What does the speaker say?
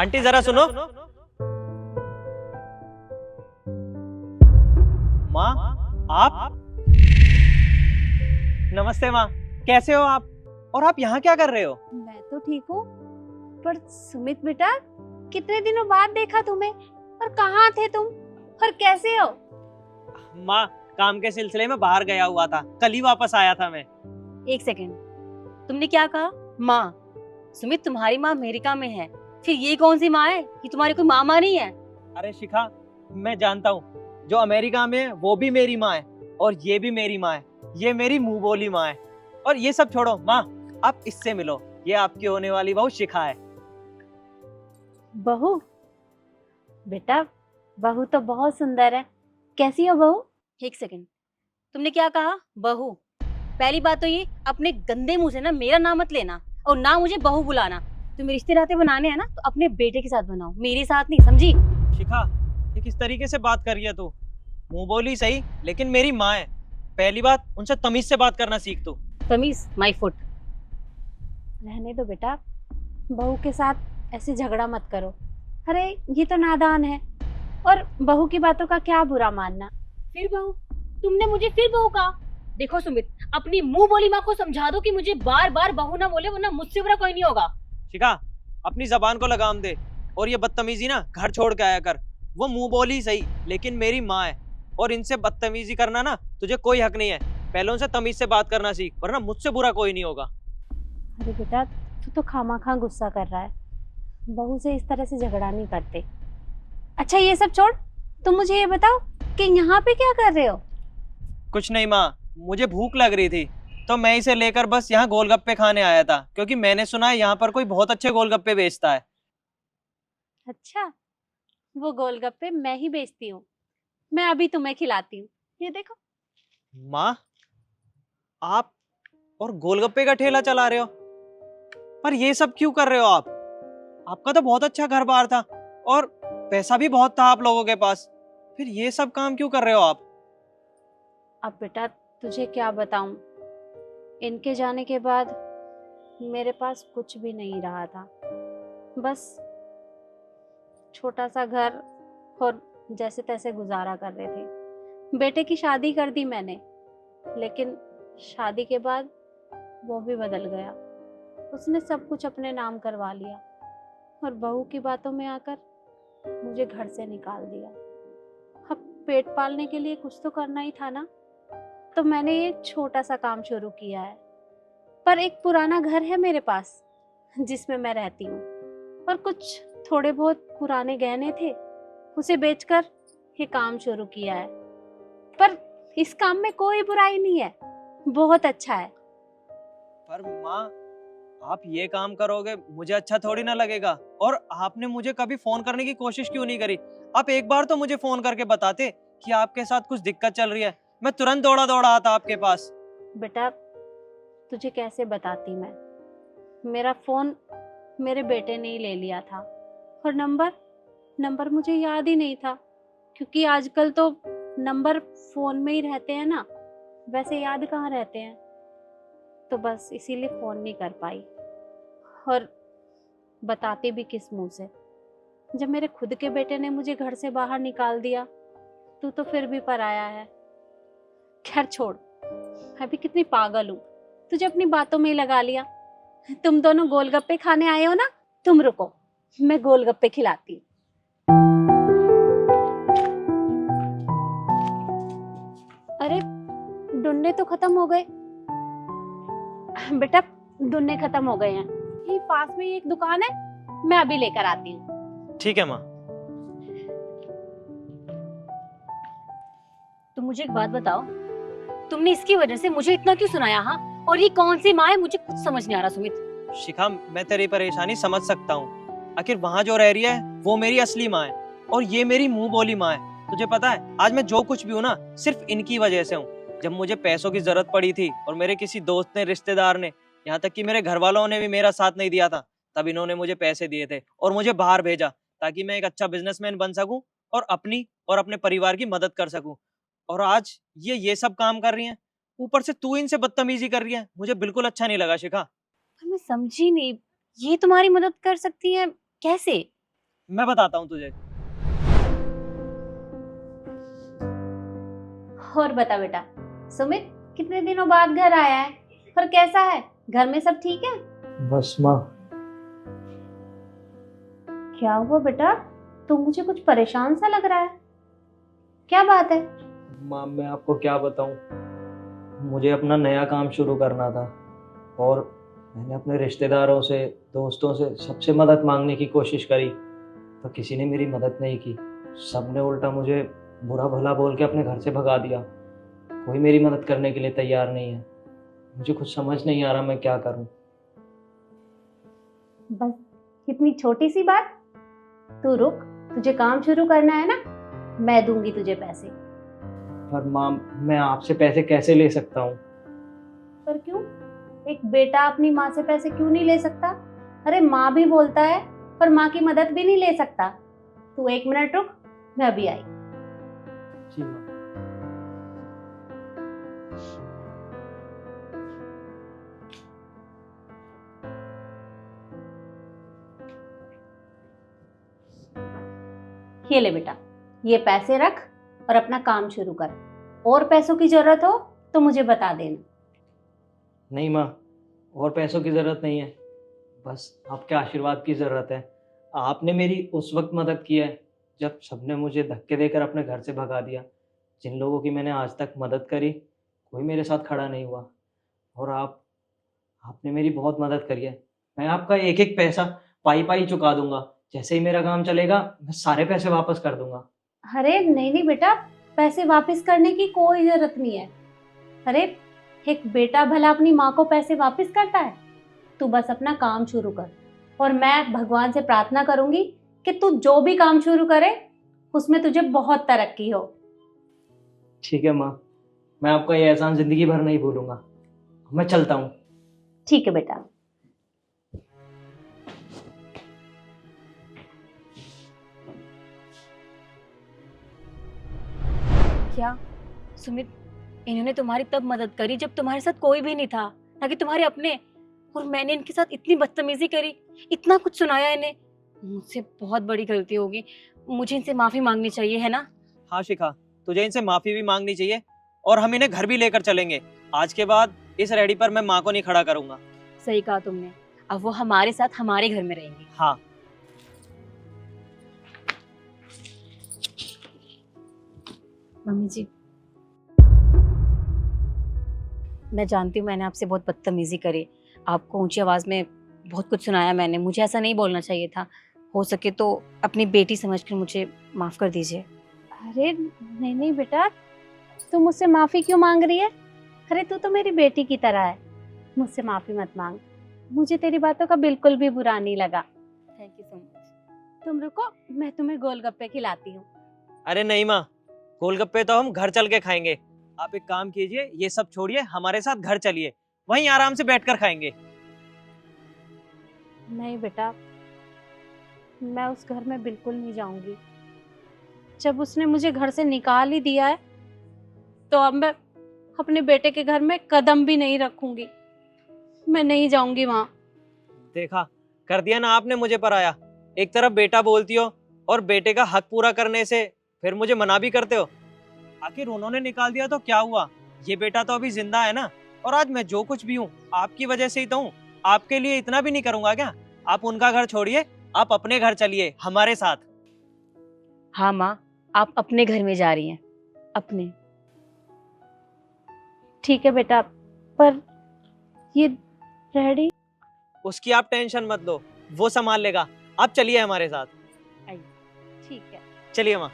Aunty जरा सुनो। माँ, आप? नमस्ते माँ, कैसे हो आप? और आप यहाँ क्या कर रहे हो? मैं तो ठीक हूँ, पर सुमित बेटा, कितने दिनों बाद देखा तुम्हें। और कहाँ थे तुम, और कैसे हो? माँ, काम के सिलसिले में बाहर गया हुआ था, कल ही वापस आया था मैं। एक सेकंड, तुमने क्या कहा? माँ? सुमित, तुम्हारी माँ अमेरिका में है, फिर ये कौन सी माँ है? ये तुम्हारी कोई मामा नहीं है। अरे शिखा, मैं जानता हूँ, जो अमेरिका में है वो भी मेरी माँ है, और ये भी मेरी माँ है। ये मेरी मुंह बोली माँ है। और ये सब छोड़ो माँ, आप इससे मिलो, ये आपकी होने वाली बहू शिखा है। बहू? बेटा, बहू तो बहुत सुंदर है। कैसी हो बहू? एक सेकंड, तुमने क्या कहा? बहू? पहली बात तो ये, अपने गंदे मुंह से ना मेरा नाम मत लेना, और ना मुझे बहू बुलाना। तुम्हें रिश्ते नाते बनाने हैं ना, तो अपने बेटे के साथ बनाओ, मेरे साथ नहीं, समझी? शिखा, ये किस तरीके से बात कर रही है तू? मुंह बोली सही, लेकिन मेरी माँ है। पहली बात, उनसे तमीज से बात करना सीख तू। तमीज माय फुट। रहने दो बेटा, बहू के साथ ऐसे झगड़ा मत करो। अरे ये तो नादान है, और बहू की बातों का क्या बुरा मानना। फिर बहू? तुमने मुझे फिर बहू कहा? देखो सुमित, अपनी मुंह बोली माँ को समझा दो कि मुझे बार बार बहू ना बोले, वरना मुझसे बुरा कोई नहीं होगा। शिखा, अपनी जबान को लगाम दे, और ये बदतमीजी ना घर छोड़ के आया कर। वो मुंह बोली सही, लेकिन मेरी माँ है, और इनसे बदतमीजी करना ना तुझे कोई हक नहीं है। पहले उनसे तमीज से बात करना सीख, वरना मुझसे बुरा कोई नहीं होगा। अरे बेटा, तू तो खामा गुस्सा कर रहा है। बहू से इस तरह से झगड़ा नहीं करते। अच्छा ये सब छोड़, तुम मुझे ये बताओ कि यहाँ पे क्या कर रहे हो? कुछ नहीं माँ, मुझे भूख लग रही थी, तो मैं इसे लेकर बस यहाँ गोलगप्पे खाने आया था, क्योंकि मैंने सुना है यहाँ पर कोई बहुत अच्छे गोलगप्पे बेचता है। अच्छा, वो गोलगप्पे मैं ही बेचती हूँ। मैं अभी तुम्हें खिलाती हूँ, ये देखो। माँ, आप और गोलगप्पे का ठेला चला रहे हो? पर ये सब क्यों कर रहे हो आप? आपका तो बहुत अच्छा घर बार था, और पैसा भी बहुत था आप लोगों के पास। फिर ये सब काम क्यों कर रहे हो आप? अब बेटा तुझे क्या बताऊं, इनके जाने के बाद मेरे पास कुछ भी नहीं रहा था। बस छोटा सा घर और जैसे तैसे गुजारा कर रहे थे। बेटे की शादी कर दी मैंने, लेकिन शादी के बाद वो भी बदल गया। उसने सब कुछ अपने नाम करवा लिया, और बहू की बातों में आकर मुझे घर से निकाल दिया। अब पेट पालने के लिए कुछ तो करना ही था ना, तो मैंने ये छोटा सा काम शुरू किया है। पर एक पुराना घर है मेरे पास जिसमें मैं रहती हूँ, और कुछ थोड़े बहुत पुराने गहने थे, उसे बेचकर ये काम शुरू किया है। पर इस काम में कोई बुराई नहीं है, बहुत अच्छा है। पर माँ, आप ये काम करोगे मुझे अच्छा थोड़ी ना लगेगा। और आपने मुझे कभी फोन करने की कोशिश क्यों नहीं करी? आप एक बार तो मुझे फोन करके बताते कि आपके साथ कुछ दिक्कत चल रही है, मैं तुरंत दौड़ा दौड़ा आता आपके पास। बेटा तुझे कैसे बताती मैं, मेरा फोन मेरे बेटे ने ही ले लिया था, और नंबर मुझे याद ही नहीं था, क्योंकि आजकल तो नंबर फोन में ही रहते हैं ना, वैसे याद कहाँ रहते हैं। तो बस इसीलिए फोन नहीं कर पाई, और बताती भी किस मुंह से, जब मेरे खुद के बेटे ने मुझे घर से बाहर निकाल दिया। तू तो फिर भी पराया है। खैर छोड़, अभी कितनी पागल हूँ, तुझे अपनी बातों में ही लगा लिया। तुम दोनों गोलगप्पे खाने आए हो ना, तुम रुको, मैं गोलगप्पे खिलाती हूँ। अरे डुन्ने तो खत्म हो गए। बेटा डुन्ने खत्म हो गए हैं, यही पास में ही एक दुकान है, मैं अभी लेकर आती हूँ। ठीक है माँ। तुम मुझे एक बात बताओ, तुमने इसकी वजह से मुझे इतना क्यों सुनाया? हाँ, और ये कौन सी माँ है, मुझे कुछ समझ नहीं आ रहा सुमित। शिखा, मैं तेरी परेशानी समझ सकता हूँ। आखिर वहाँ जो रह रही है वो मेरी असली माँ है, और ये मेरी मुंह बोली माँ है। तुझे पता है, आज मैं जो कुछ भी हूँ ना, सिर्फ इनकी वजह से हूँ। जब मुझे पैसों की जरूरत पड़ी थी, और मेरे किसी दोस्त ने, रिश्तेदार ने, यहाँ तक कि मेरे घर वालों ने भी मेरा साथ नहीं दिया था, तब इन्होंने मुझे पैसे दिए थे और मुझे बाहर भेजा, ताकि मैं एक अच्छा बिजनेसमैन बन सकूं और अपनी और अपने परिवार की मदद कर सकूं। और आज ये सब काम कर रही हैं, ऊपर से तू इनसे बदतमीजी कर रही है। मुझे बिल्कुल अच्छा नहीं लगा शिखा। पर मैं समझी नहीं, ये तुम्हारी मदद कर सकती है कैसे? मैं बताता हूँ तुझे। और बता बेटा, सुमित कितने दिनों बाद घर आया है और कैसा है? घर में सब ठीक है? बस माँ, क्या हुआ बेटा? तू मुझे कुछ परेशान सा लग रहा है, क्या बात है? माँ मैं आपको क्या बताऊँ, मुझे अपना नया काम शुरू करना था और मैंने अपने रिश्तेदारों से, दोस्तों से, सबसे मदद मांगने की कोशिश करी, पर किसी ने मेरी मदद नहीं की। सबने उल्टा मुझे बुरा भला बोल के अपने घर से भगा दिया। कोई मेरी मदद करने के लिए तैयार नहीं है। मुझे कुछ समझ नहीं आ रहा मैं क्या करूं। बस कितनी छोटी सी बात। तू रुक, तुझे काम शुरू करना है ना, मैं दूंगी तुझे पैसे। पर माँ मैं आपसे पैसे कैसे ले सकता हूँ? पर क्यों? एक बेटा अपनी माँ से पैसे क्यों नहीं ले सकता? अरे माँ भी बोलता है पर माँ की मदद भी नहीं ले सकता। तू 1 मिनट रुक, मैं अभी आई। जी माँ। ये ले बेटा, ये पैसे रख और अपना काम शुरू कर। और पैसों की जरूरत हो तो मुझे बता देना। नहीं माँ, और पैसों की ज़रूरत नहीं है, बस आपके आशीर्वाद की ज़रूरत है। आपने मेरी उस वक्त मदद की है जब सबने मुझे धक्के देकर अपने घर से भगा दिया। जिन लोगों की मैंने आज तक मदद करी, कोई मेरे साथ खड़ा नहीं हुआ, और आपने मेरी बहुत मदद करी है। मैं आपका एक एक पैसा पाई पाई चुका दूंगा। जैसे ही मेरा काम चलेगा मैं सारे पैसे वापस कर दूंगा। अरे नहीं नहीं बेटा, पैसे वापस करने की कोई जरूरत नहीं है। अरे एक बेटा भला अपनी माँ को पैसे वापस करता है? तू बस अपना काम शुरू कर और मैं भगवान से प्रार्थना करूंगी कि तू जो भी काम शुरू करे उसमें तुझे बहुत तरक्की हो। ठीक है माँ, मैं आपका ये एहसान जिंदगी भर नहीं भूलूंगा। मैं चलता हूँ। ठीक है बेटा। क्या सुमित, इन्होंने तुम्हारी तब मदद करी जब तुम्हारे साथ कोई भी नहीं था, ना कि तुम्हारे अपने, और मैंने इनके साथ इतनी बदतमीजी करी, इतना कुछ सुनाया इन्हें। मुझसे बहुत बड़ी गलती होगी, मुझे इनसे माफी मांगनी चाहिए, है ना? हाँ शिखा, तुझे इनसे माफी भी मांगनी चाहिए और हम इन्हें घर भी लेकर चलेंगे। आज के बाद इस रेडी पर मैं माँ को नहीं खड़ा करूंगा। सही कहा तुमने, अब वो हमारे साथ हमारे घर में रहेंगे। हाँ। मम्मी जी, मैं जानती हूँ मैंने आपसे बहुत बदतमीजी करी, आपको ऊंची आवाज में बहुत कुछ सुनाया मैंने, मुझे ऐसा नहीं बोलना चाहिए था। हो सके तो अपनी बेटी समझकर मुझे माफ कर दीजिए। अरे नहीं नहीं बेटा, तू मुझसे माफी क्यों मांग रही है? अरे तू तो मेरी बेटी की तरह है, मुझसे माफी मत मांग। मुझे तेरी बातों का बिल्कुल भी बुरा नहीं लगा। Thank you so much. तुम रुको, मैं तुम्हें गोलगप्पे खिलाती हूँ। अरे नहीं माँ, गोलगप्पे तो हम घर चल के खाएंगे। आप एक काम कीजिए, ये सब छोड़िए, हमारे साथ घर चलिए, वहीं आराम से बैठकर खाएंगे। नहीं बेटा, मैं उस घर में बिल्कुल नहीं जाऊंगी। जब उसने मुझे घर से निकाल ही दिया है तो अब मैं अपने बेटे के घर में कदम भी नहीं रखूंगी। मैं नहीं जाऊंगी वहां। देखा, कर दिया ना आपने मुझे पराया। एक तरफ बेटा बोलती हो और बेटे का हक पूरा करने से फिर मुझे मना भी करते हो। आखिर उन्होंने निकाल दिया तो क्या हुआ, ये बेटा तो अभी जिंदा है ना। और आज मैं जो कुछ भी हूँ आपकी वजह से ही तो हूँ। आपके लिए इतना भी नहीं करूंगा क्या? आप उनका घर छोड़िए, आप अपने घर चलिए हमारे साथ। हाँ माँ, आप अपने घर में जा रही हैं, अपने। ठीक है बेटा, पर ये रेडी? उसकी आप टेंशन मत लो, वो संभाल लेगा। आप चलिए हमारे साथ। ठीक है। चलिए माँ।